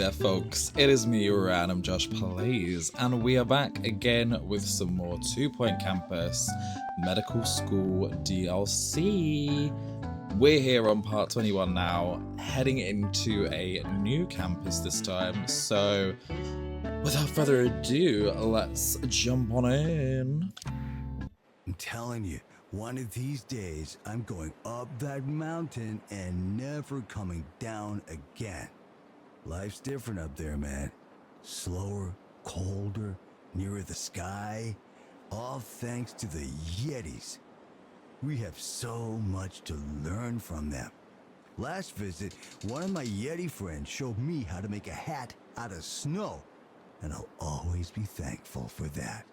there folks, it is me, RandomJosh Plays, and we are back again with some more 2 Point Campus Medical School DLC. We're here on part 21 now, heading into a new campus this time, so without further ado, let's jump on in. I'm telling you, one of these days, I'm going up that mountain and never coming down again. Life's different up there, man. Slower, colder, nearer the sky. All thanks to the Yetis. We have so much to learn from them. Last visit, one of my Yeti friends showed me how to make a hat out of snow, and I'll always be thankful for that.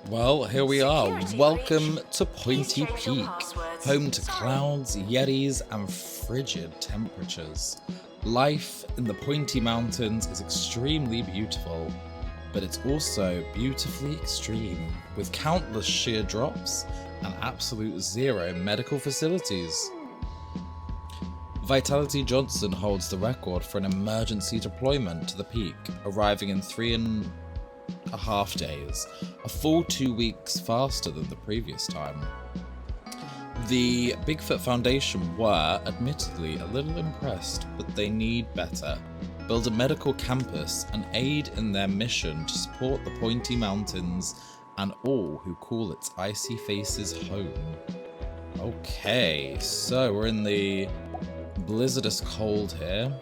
Well, here we are. Welcome to Pointy Peak, home to clouds, yetis, and frigid temperatures. Life in the Pointy Mountains is extremely beautiful, but it's also beautifully extreme, with countless sheer drops and absolute zero medical facilities. Vitality Johnson holds the record for an emergency deployment to the peak, arriving in 3.5 days, a full 2 weeks faster than the previous time. The Bigfoot Foundation were, admittedly, a little impressed, but they need better. Build a medical campus and aid in their mission to support the Pointy Mountains and all who call its icy faces home. Okay, so we're in the blizzardous cold here.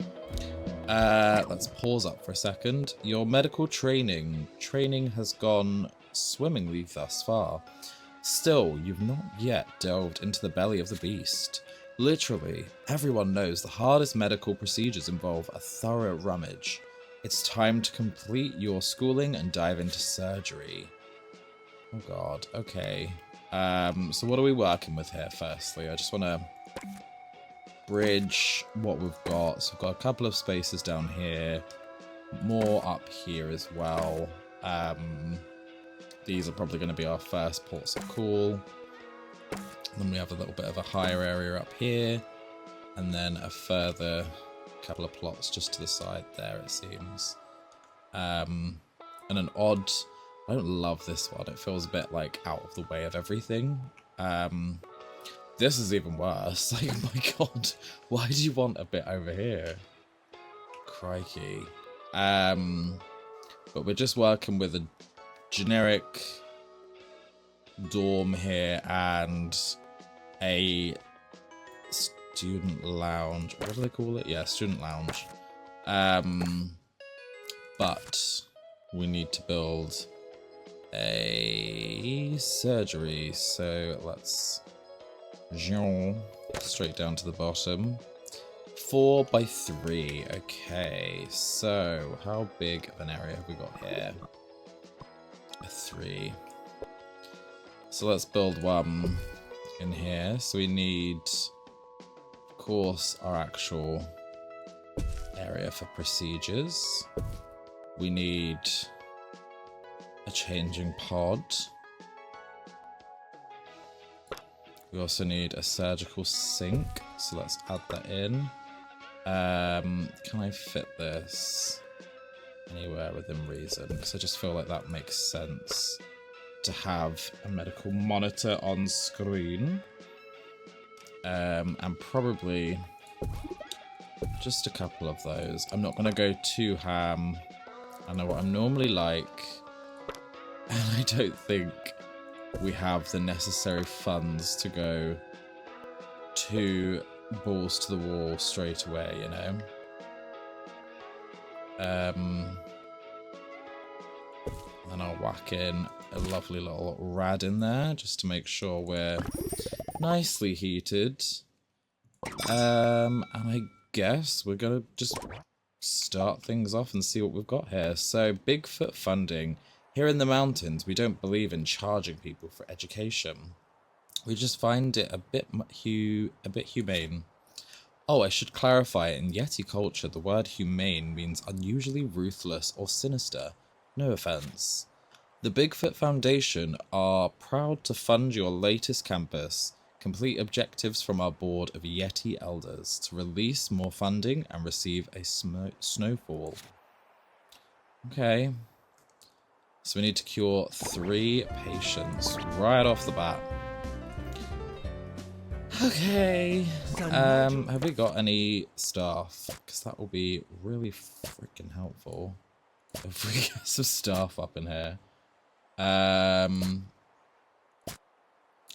Let's pause up for a second. Your medical training has gone swimmingly thus far. Still, you've not yet delved into the belly of the beast. Literally, everyone knows the hardest medical procedures involve a thorough rummage. It's time to complete your schooling and dive into surgery. Oh god, okay. So what are we working with here firstly? I just want to bridge what we've got. So we've got a couple of spaces down here, more up here as well. These are probably going to be our first ports of call. Then we have a little bit of a higher area up here, and then a further couple of plots just to the side there, it seems. And an odd, I don't love this one, it feels a bit like out of the way of everything. This is even worse. Like, oh my god, why do you want a bit over here? Crikey. But we're just working with a generic dorm here and a student lounge. What do they call it? Yeah, student lounge. But we need to build a surgery, so let's straight down to the bottom. 4x3. Okay, so how big of an area have we got here? A 3. So let's build one in here. So we need, of course, our actual area for procedures. We need a changing pod. We also need a surgical sink, so let's add that in. Can I fit this anywhere within reason? Because I just feel like that makes sense to have a medical monitor on screen. And probably just a couple of those. I'm not going to go too ham. I know what I'm normally like, and I don't think we have the necessary funds to go two balls to the wall straight away, you know. Then I'll whack in a lovely little rad in there just to make sure we're nicely heated. And I guess we're gonna just start things off and see what we've got here. So, Bigfoot Funding. Here in the mountains, we don't believe in charging people for education. We just find it a bit humane. Oh, I should clarify, in Yeti culture, the word humane means unusually ruthless or sinister. No offense. The Bigfoot Foundation are proud to fund your latest campus, Complete objectives from our board of Yeti elders to release more funding and receive a snowfall. Okay. So we need to cure 3 patients right off the bat. Okay. Have we got any staff? Because that will be really freaking helpful if we get some staff up in here.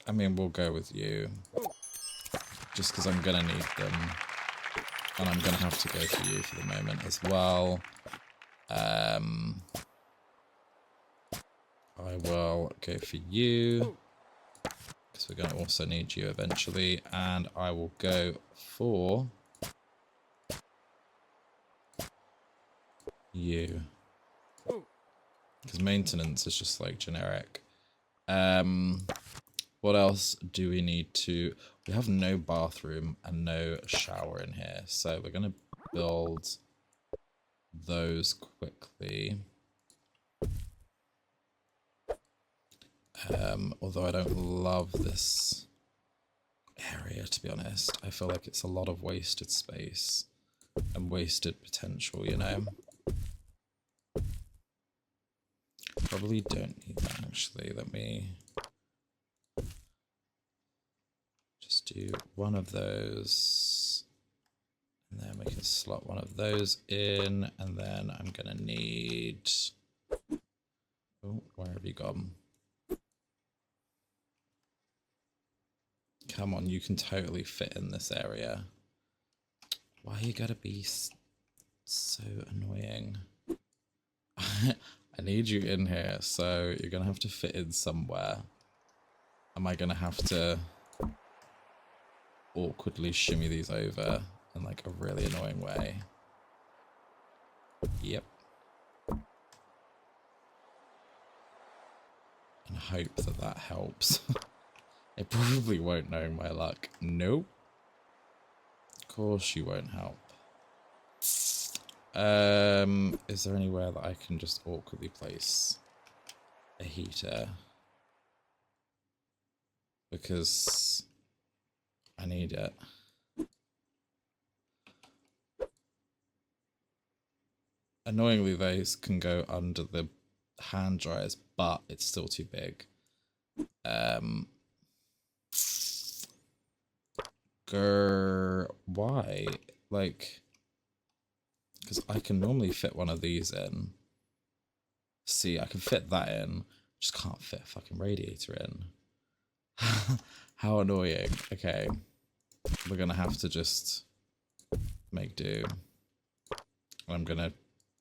I mean, we'll go with you. Just because I'm going to need them. And I'm going to have to go for you for the moment as well. I will go for you. Because we're going to also need you eventually. And I will go for you. Because maintenance is just like generic. What else do we need to... We have no bathroom and no shower in here. So we're going to build those quickly. Although I don't love this area, to be honest. I feel like it's a lot of wasted space and wasted potential, you know? Probably don't need that, actually. Let me just do one of those. And then we can slot one of those in. And then I'm going to need... Oh, where have you gone? Come on, you can totally fit in this area. Why you gotta be so annoying? I need you in here, so you're gonna have to fit in somewhere. Am I gonna have to awkwardly shimmy these over in like a really annoying way? Yep. And hope that that helps. It probably won't, knowing my luck. Nope. Of course you won't help. Is there anywhere that I can just awkwardly place a heater? Because I need it. Annoyingly, those can go under the hand dryers, but it's still too big. Why? Like, because I can normally fit one of these in. See, I can fit that in. Just can't fit a fucking radiator in. How annoying. Okay. We're gonna have to just make do. I'm gonna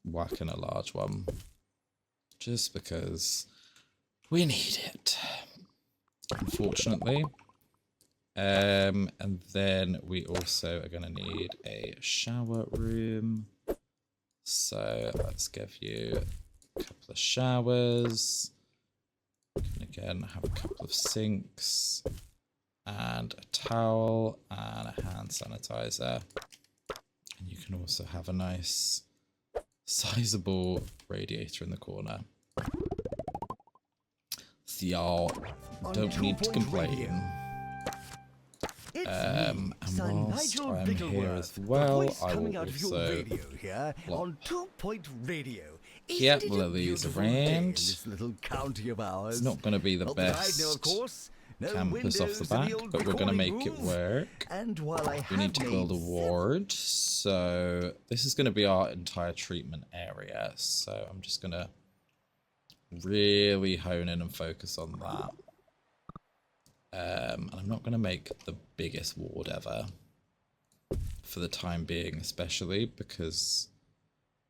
whack in a large one. Just because we need it. Unfortunately. And then we also are going to need a shower room. So let's give you a couple of showers. We can again have a couple of sinks and a towel and a hand sanitizer. And you can also have a nice sizable radiator in the corner. So y'all don't need to complain. And whilst I'm here as well, I will also keep Lily's around. It's not going to be the best campus off the back, but we're going to make it work. We need to build a ward, so this is going to be our entire treatment area, so I'm just going to really hone in and focus on that. And I'm not going to make the biggest ward ever for the time being, especially because,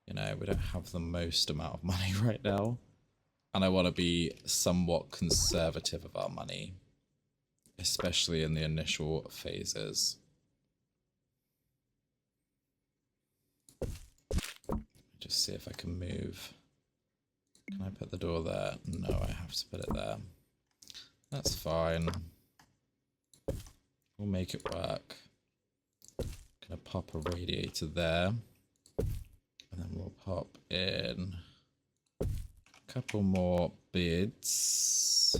you know, we don't have the most amount of money right now. And I want to be somewhat conservative of our money, especially in the initial phases. Just see if I can move. Can I put the door there? No, I have to put it there. That's fine. We'll make it work. Gonna pop a radiator there. And then we'll pop in a couple more beds.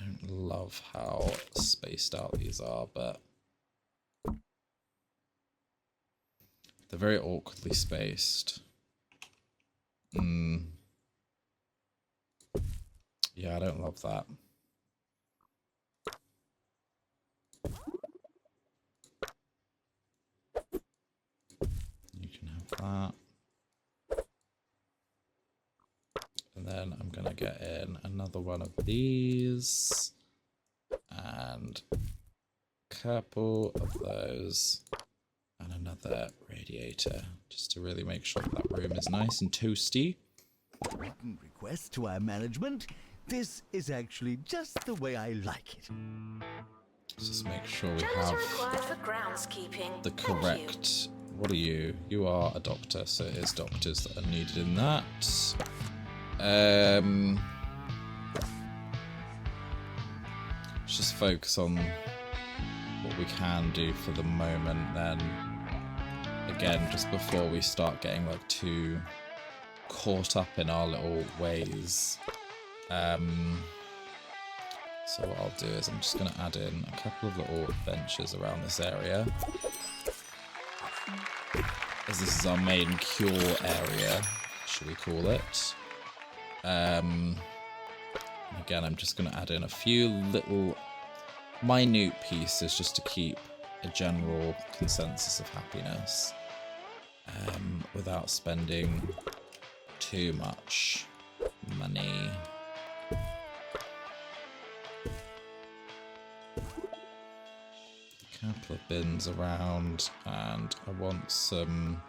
I don't love how spaced out these are, but they're very awkwardly spaced. Yeah, I don't love that. You can have that. And then I'm going to get in another one of these. And a couple of those. And another radiator. Just to really make sure that room is nice and toasty. Written request to our management. This is actually just the way I like it. Just make sure we have the correct... What are you? You are a doctor, so it is doctors that are needed in that. Let's just focus on what we can do for the moment then. Again, just before we start getting like too caught up in our little ways. So what I'll do is I'm just going to add in a couple of little benches around this area. As this is our main cure area, should we call it. Again, I'm just going to add in a few little minute pieces just to keep a general consensus of happiness without spending too much money. Couple of bins around, and I want some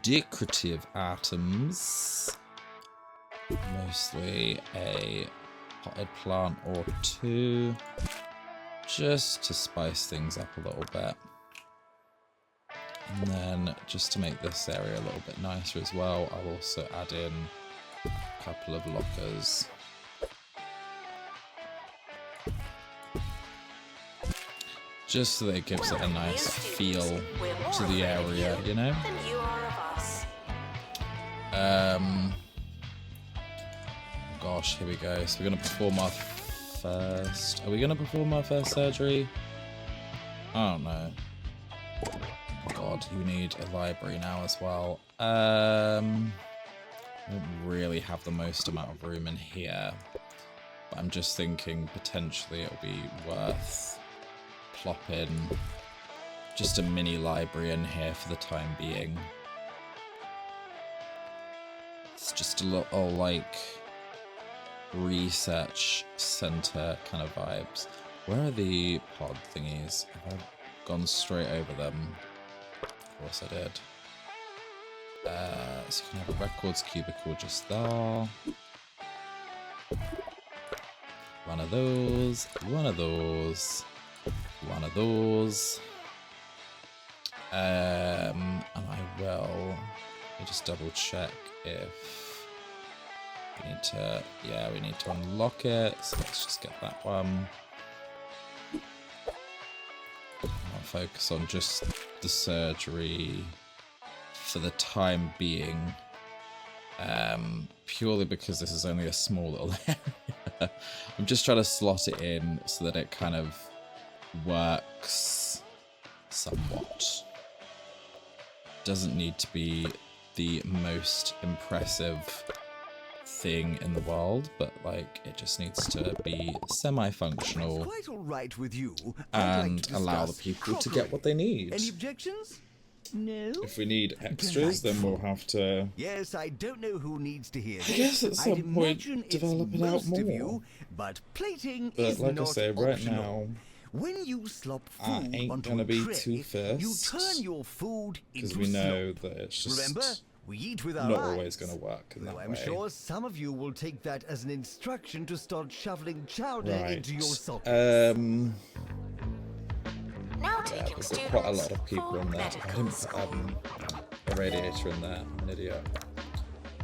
decorative items, mostly a potted plant or two, just to spice things up a little bit. And then just to make this area a little bit nicer as well, I'll also add in a couple of lockers. Just so that it gives it a nice feel to the area, you know? Gosh, here we go. So we're going to perform our first... Are we going to perform our first surgery? I don't know. God, you need a library now as well. I don't really have the most amount of room in here. But I'm just thinking potentially it'll be worth... plop in just a mini library in here for the time being. It's just a little like research center kind of vibes. Where are the pod thingies? Have I gone straight over them? Of course I did. So you can have a records cubicle just there. One of those, one of those. One of those, and I will. Let me just double check if we need to. Yeah, we need to unlock it. So let's just get that one. I'll focus on just the surgery for the time being, purely because this is only a small little area. I'm just trying to slot it in so that it kind of works somewhat. Doesn't need to be the most impressive thing in the world, but like it just needs to be semi-functional Quite all right with you. and allow the people to get what they need. Any objections? No. If we need extras, then we'll have to. Yes, I don't know who needs to hear this. I guess at some point develop it out more. You, but plating But is like not I say, right optional. now, When you slop I food ain't onto gonna a be tray, too first, you turn your food because into we know slop. that it's just Remember, we eat with our not eyes. always going to work in Though that I'm way. sure some of you will take that as an instruction to start shoveling chowder Right. into your sockets. Now Yeah, taking we've got students quite a lot of people for in there. I medical didn't put school. a radiator in there. I'm an idiot.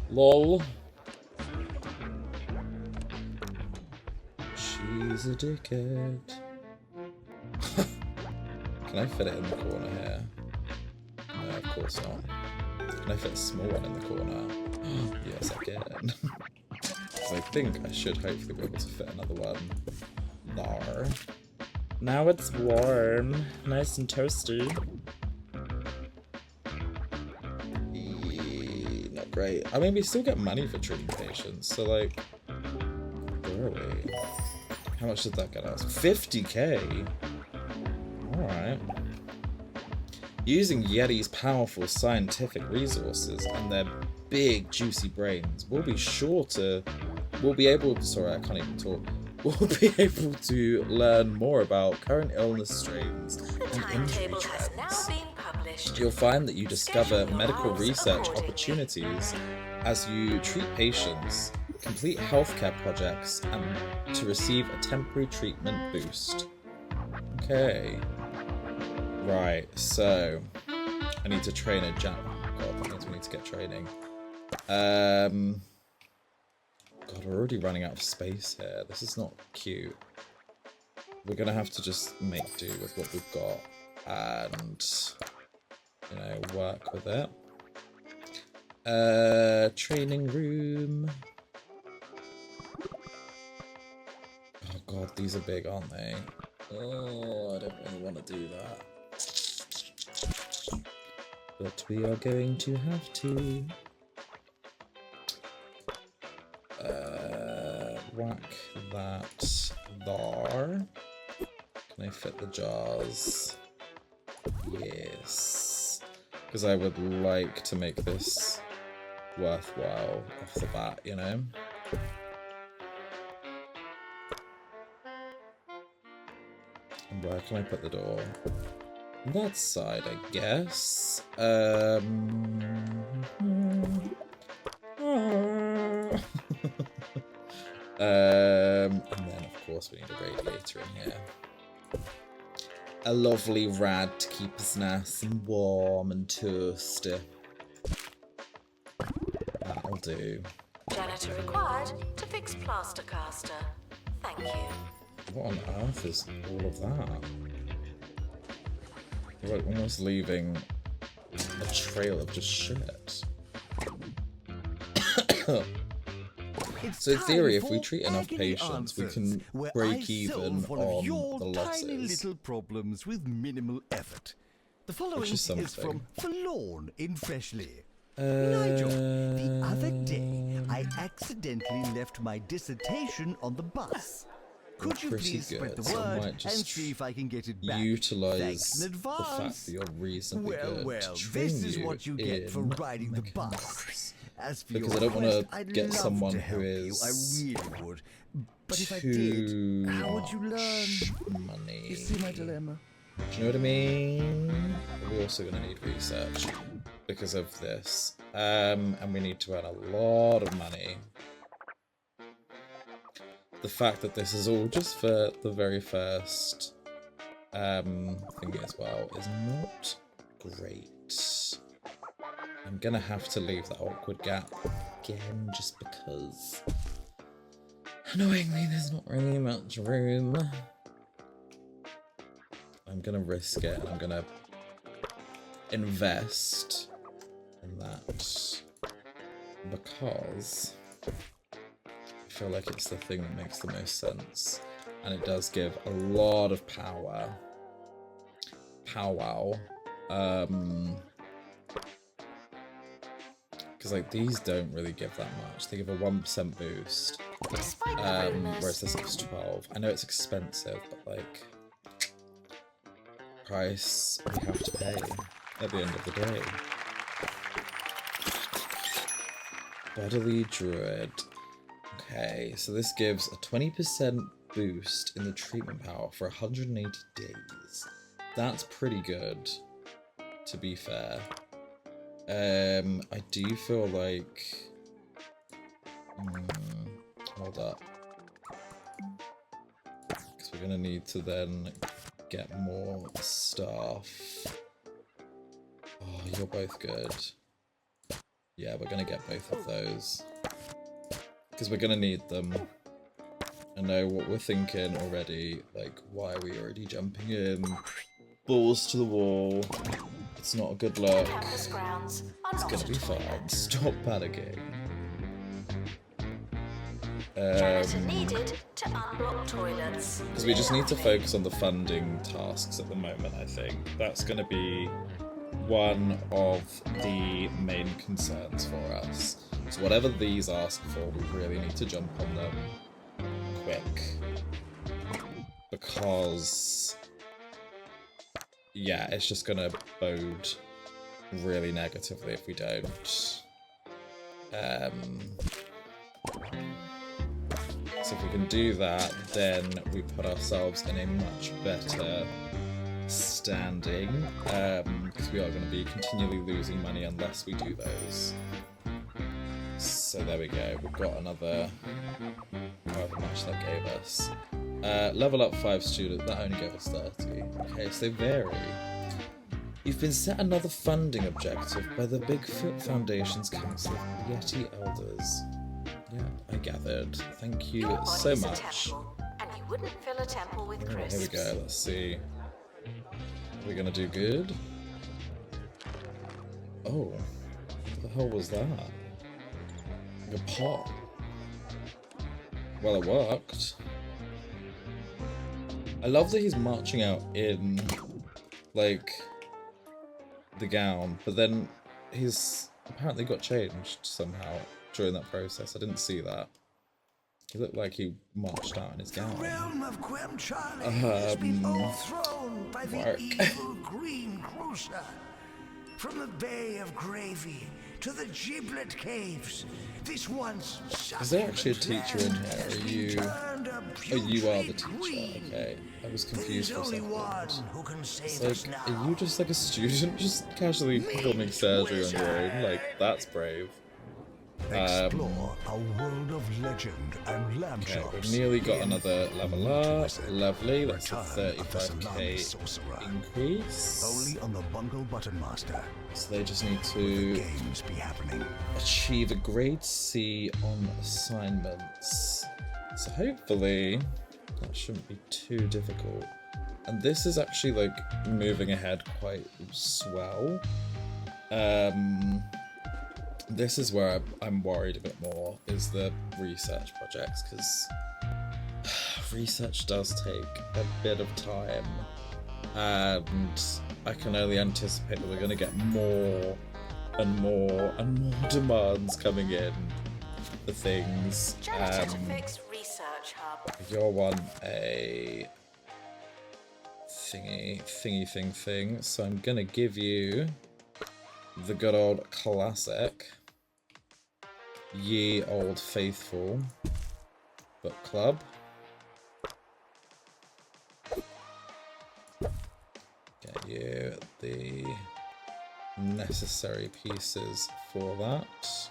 LOL. She's a dickhead. Can I fit it in the corner here? No, of course not. Can I fit a small one in the corner? Yes, I can. Because I think I should hopefully be able to fit another one There. Now it's warm. Nice and toasty. Not great. I mean, we still get money for treating patients, so like... Where are we? How much did that get us? 50k? Alright. Using Yeti's powerful scientific resources and their big juicy brains, we'll be able to, sorry, I can't even talk. We'll be able to learn more about current illness strains and injury trends. You'll find that you discover medical research opportunities as you treat patients, complete healthcare projects, and to receive a temporary treatment boost. Okay. Right, so I need to train a jam. God, that means we need to get training. God, we're already running out of space here. This is not cute. We're gonna have to just make do with what we've got and, you know, work with it. Training room. Oh god, these are big, aren't they? Oh, I don't really want to do that. But we are going to have to. Whack that there. Can I fit the jars? Yes. Because I would like to make this worthwhile off the bat, you know? And where can I put the door? That side, I guess. And then of course we need a radiator in here. A lovely rad to keep us nice and warm and toasty. That'll do. Janitor required to fix plaster caster. Thank you. What on earth is all of that? We're like almost leaving a trail of just shit. So in theory, if we treat enough patients, we can break even on the losses. Little problems with minimal effort. The following Which is something. from Forlorn in Freshly. Nigel, the other day I accidentally left my dissertation on the bus. Could you Pretty please spread good, the so I word might and just see if I can get it back? utilize Thanks in the fact advance. that you're reasonably good Well, to train this is what you get for in riding the bus. mechanics. As for Because your I don't want request, to I'd get love someone to who help is you. I really would. But if I too did, how would you learn? money. You see my dilemma? Do you know what I mean? We're also going to need research because of this. And we need to earn a lot of money. The fact that this is all just for the very first thingy as well is not great. I'm gonna have to leave that awkward gap again just because annoyingly there's not really much room. I'm gonna risk it and I'm gonna invest in that because I feel like it's the thing that makes the most sense, and it does give a lot of power. Powwow. Because like these don't really give that much. They give a 1% boost. Whereas this gives 12. I know it's expensive, but like price we have to pay at the end of the day. Bodily Druid. Okay, so this gives a 20% boost in the treatment power for 180 days. That's pretty good, to be fair. I do feel like... hold up. Because we're going to need to then get more stuff. Oh, you're both good. Yeah, we're going to get both of those. Because we're going to need them. I know what we're thinking already. Like, why are we already jumping in? Balls to the wall. It's not a good look. It's gonna be fine. Stop panicking. Janitor needed to unblock toilets. Because we just need to focus on the funding tasks at the moment, I think. That's going to be one of the main concerns for us. So whatever these ask for, we really need to jump on them quick. Because, yeah, it's just going to bode really negatively if we don't. So if we can do that, then we put ourselves in a much better standing, because we are going to be continually losing money unless we do those. So there we go, we've got another, however much that gave us. Level up 5 students, that only gave us 30. Okay, so they vary. You've been set another funding objective by the Bigfoot Foundation's Council of Yeti Elders. Yeah, I gathered. Thank you so much. And you wouldn't fill a temple with Alright, crisps. here we go, let's see. Are we gonna do good? Oh, what the hell was that? Like a pot. Well, it worked. I love that he's marching out in, like, the gown, but then he's apparently got changed somehow during that process. I didn't see that. He looked like he marched out in his gown. Realm of Quem Charlie has been overthrown by the Mark. evil Green Cruiser. From the Bay of Gravy to the Giblet Caves, this once Is there actually a teacher in here? Are you... Oh, you are the teacher. Okay. I was confused for a second. It's like, are you just like a student just casually performing surgery on your own? Like, that's brave. Explore a world of legend and lamb Okay, shops. we've nearly got another level up. Lovely, that's a 35k increase. Only on the Bungle Button Master. So they just need to Games be happening. achieve a grade C on assignments. So hopefully that shouldn't be too difficult. And this is actually like moving ahead quite swell. This is where I'm worried a bit more, is the research projects, because research does take a bit of time, and I can only anticipate that we're going to get more and more and more demands coming in for things. Janitor to fix research hub. You'll want a thing, so I'm going to give you the good old classic Ye Old Faithful book club. Get you the necessary pieces for that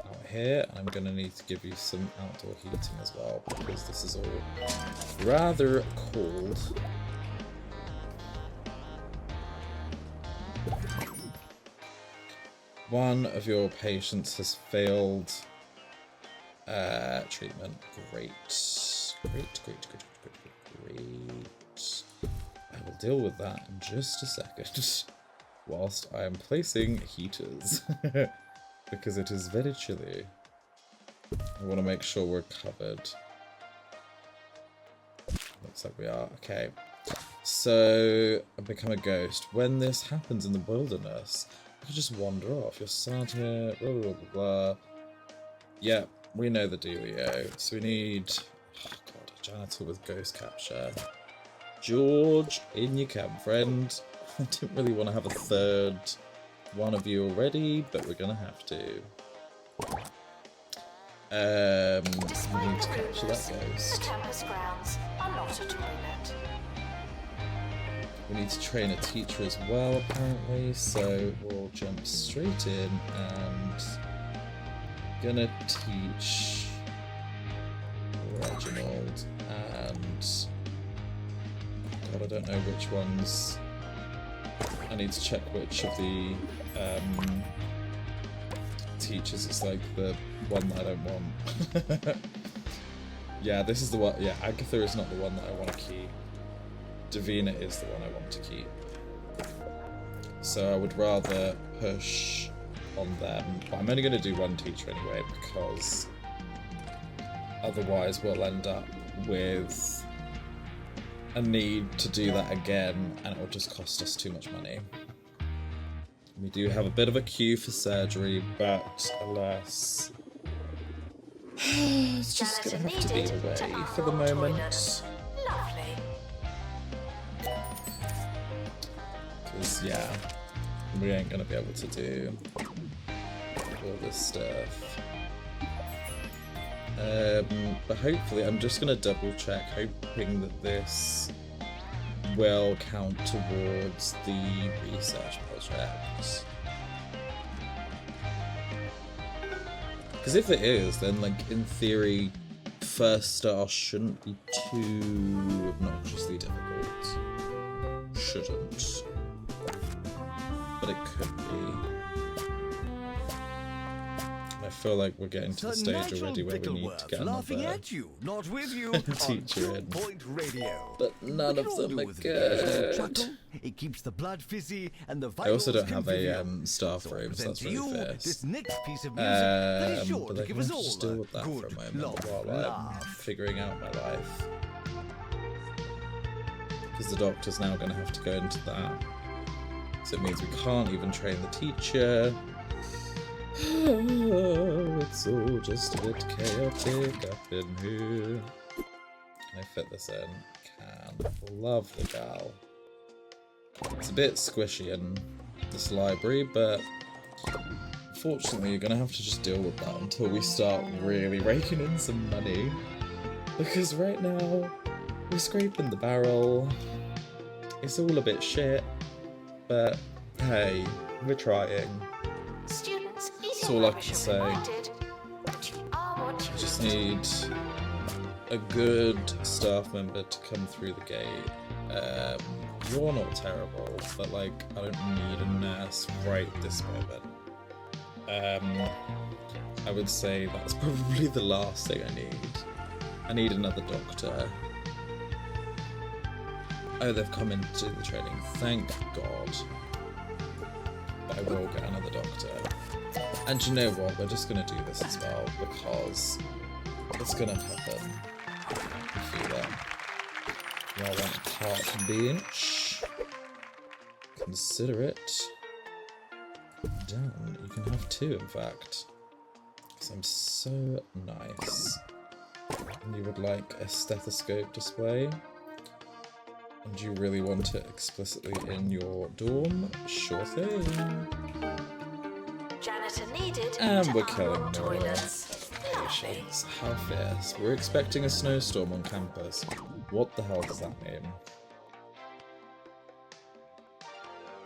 out here. I'm going to need to give you some outdoor heating as well, because this is all rather cold. One of your patients has failed treatment. Great. I will deal with that in just a second, whilst I am placing heaters, because it is very chilly. I want to make sure we're covered. Looks like we are. Okay. So, I become a ghost. When this happens in the wilderness, I could just wander off. You're sad here, blah, blah, blah, blah. Yeah, we know the dealio. So we need, oh god, a janitor with ghost capture. George, in you come, friend. I didn't really want to have a third one of you already, but we're gonna have to. We need to capture that The ghost. campus grounds are not a toilet. We need to train a teacher as well, apparently, so we'll jump straight in and gonna teach Reginald and God, I don't know which ones. I need to check which of the teachers is like the one that I don't want. Yeah, this is the one. Yeah, Agatha is not the one that I want to keep. Davina is the one I want to keep. So I would rather push on them. But I'm only going to do one teacher anyway, because otherwise we'll end up with a need to do that again, and it will just cost us too much money. We do have a bit of a queue for surgery, but alas, it's just gonna have to be away for the moment. Lovely. Because, yeah, we ain't gonna be able to do all this stuff. But hopefully, I'm just gonna double check, hoping that this will count towards the research project. Because if it is, then, like, in theory, first star shouldn't be too obnoxiously difficult. Shouldn't. But it could be. I feel like we're getting to the stage already where we need to get laughing another at you, not with you, teacher in. Point Radio. But none of them are good. It keeps the blood fizzy and the I also don't vitals have a convivial. staff So I room, so present that's to really you fierce. this next piece of music that is sure But to I give can us all just deal a with that for good, a moment long while I'm laugh. figuring out my life. Because the doctor's now going to have to go into that. So it means we can't even train the teacher. It's all just a bit chaotic up in here. Can I fit this in? Can. Love the gal. It's a bit squishy in this library, but unfortunately you're going to have to just deal with that until we start really raking in some money. Because right now, we're scraping the barrel. It's all a bit shit, but hey, we're trying. Students, That's all I can say. I I just need a good staff member to come through the gate. You're not terrible, but like, I don't need a nurse right this moment. I would say that's probably the last thing I need. I need another doctor. Oh, they've come in to do the training. Thank God. But I will get another doctor. And you know what? We're just going to do this as well, because it's going to happen. I feel it. Y'all want a park bench? Consider it done. You can have two, in fact. Because I'm so nice. And you would like a stethoscope display? And you really want it explicitly in your dorm? Sure thing. Janitor needed. And we're to killing unlock more toilets. Lovely. patients. How fierce. We're expecting a snowstorm on campus. What the hell does that mean?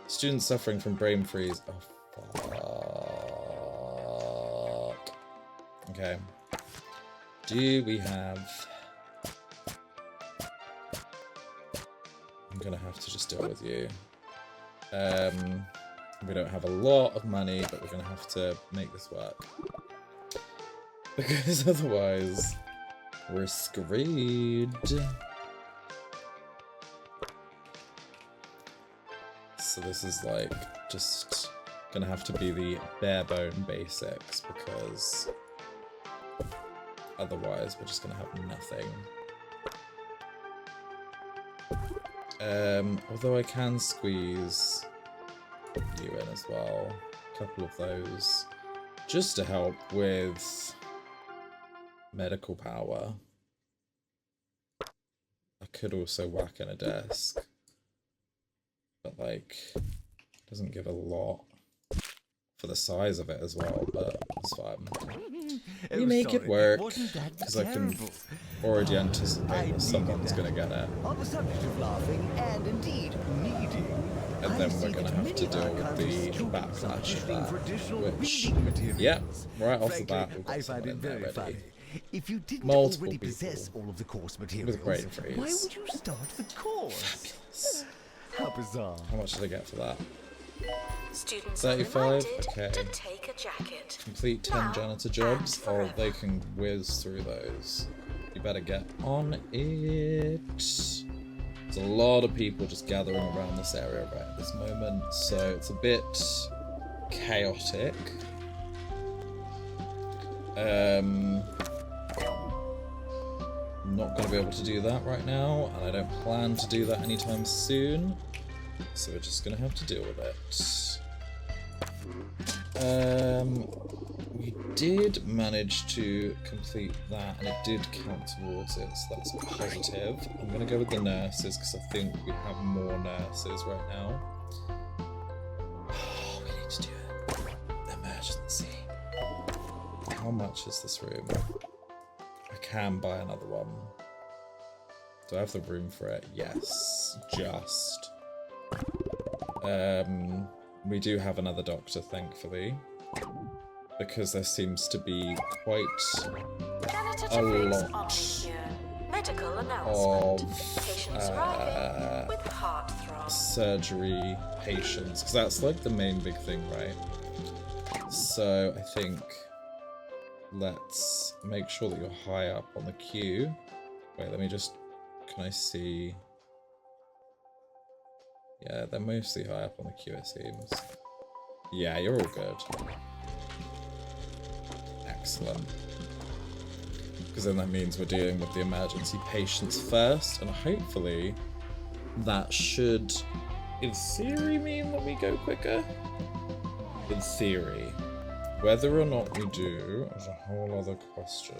Students suffering from brain freeze. Oh, fuck. Okay. Do we have... I'm gonna have to just deal with you. We don't have a lot of money, but we're gonna have to make this work. Because otherwise, we're screwed. So this is like, just gonna have to be the bare bone basics, because otherwise we're just gonna have nothing. Although I can squeeze you in as well, a couple of those, just to help with medical power. I could also whack in a desk, but like, doesn't give a lot for the size of it as well, but it's fine. We make it work, because I can already anticipate that someone's going to get it. On the subject of laughing and indeed needing, And then we're going to have to deal with the backlash of that, which, yeah, right off the bat, we've got someone in there ready. If you didn't Multiple already people possess all of the course materials, with brain freeze. why would you start the course? Fabulous. How bizarre. How much did I get for that? Students 35? are reminded Okay. to take a jacket. Complete 10 Now janitor jobs? and Oh, forever. they can whiz through those. You better get on it. There's a lot of people just gathering around this area right at this moment, so it's a bit chaotic. not going to be able to do that right now, and I don't plan to do that anytime soon, so we're just going to have to deal with it. We did manage to complete that, and it did count towards it, so that's positive. I'm going to go with the nurses, because I think we have more nurses right now. Oh, we need to do an emergency. How much is this room? I can buy another one. Do I have the room for it? Yes, just. We do have another doctor, thankfully, because there seems to be quite a lot medical announcement. of Patients arriving with heart throbs. surgery patients, because that's like the main big thing, right? So I think let's make sure that you're high up on the queue. Wait, let me just, can I see? Yeah, they're mostly high up on the queue, it seems. Yeah, you're all good. Excellent. Because then that means we're dealing with the emergency patients first, and hopefully that should, in theory, mean that we go quicker. In theory. Whether or not we do is a whole other question.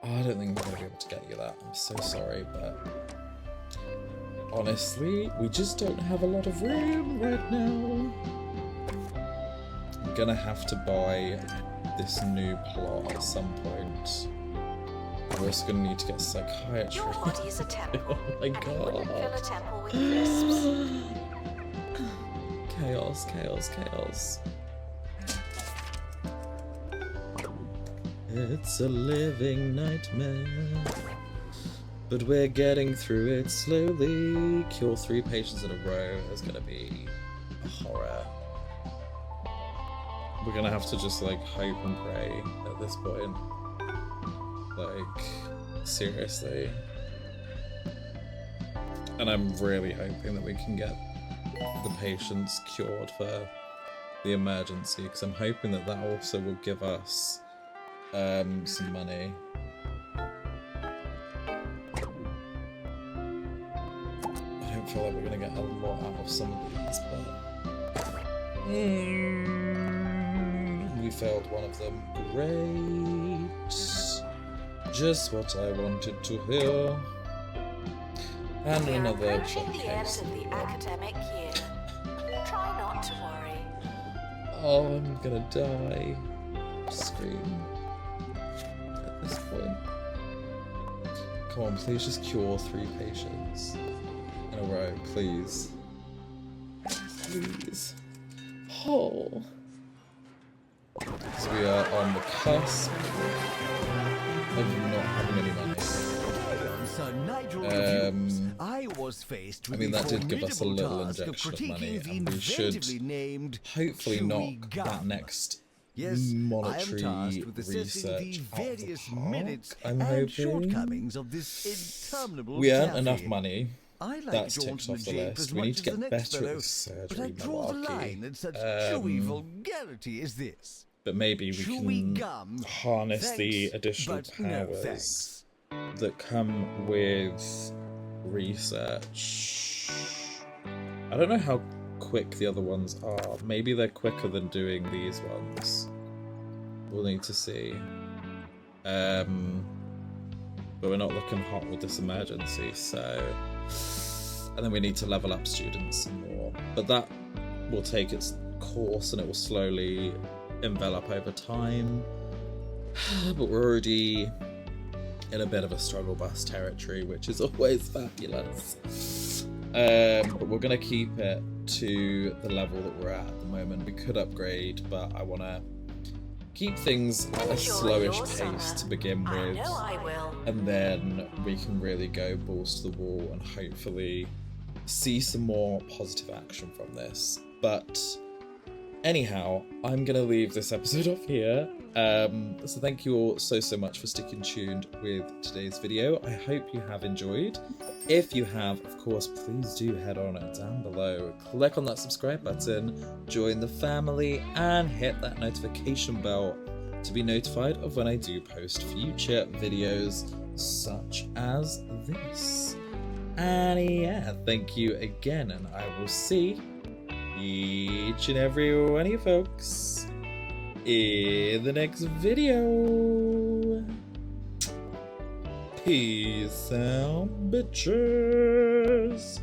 Oh, I don't think I'm going to be able to get you that. I'm so sorry, but honestly, we just don't have a lot of room right now. I'm going to have to buy this new plot at some point. We're also going to need to get psychiatry. Your body is a temple. Oh my and you wouldn't god. fill a temple with crisps. Chaos, chaos, chaos. It's a living nightmare, but we're getting through it slowly. Cure 3 patients in a row is gonna be a horror. We're gonna have to just like hope and pray at this point. Like, seriously. And I'm really hoping that we can get the patients cured for the emergency, because I'm hoping that that also will give us some money. I don't feel like we're gonna get a lot out of some of these, but we failed one of them. Great, just what I wanted to hear. And We are another approaching the end case. of the academic year. Try not to worry. Oh, I'm gonna die. Scream. At this point. Come on, please just cure 3 patients in a row, please. Please. Oh. So we are on the cusp of not having any money. I mean, that did give us a little injection of money, and we should hopefully knock that next monetary research out of the park, I'm hoping. We earned enough money. That's ticked off the list. We need to get better at the surgery malarkey. But maybe we can harness the additional powers that come with research. I don't know how quick the other ones are. Maybe they're quicker than doing these ones. We'll need to see. But we're not looking hot with this emergency, so... And then we need to level up students some more. But that will take its course and it will slowly envelop over time. But we're already in a bit of a struggle bus territory, which is always fabulous. But we're going to keep it to the level that we're at the moment. We could upgrade, but I want to keep things at a slowish pace to begin with. I know I will. And then we can really go balls to the wall and hopefully see some more positive action from this. But anyhow, I'm going to leave this episode off here. So thank you all so much for sticking tuned with today's video. I hope you have enjoyed. If you have, of course, please do head on down below, click on that subscribe button, join the family, and hit that notification bell to be notified of when I do post future videos. such as this. And yeah, thank you again, and I will see each and every one of you folks in the next video. Peace out, bitches.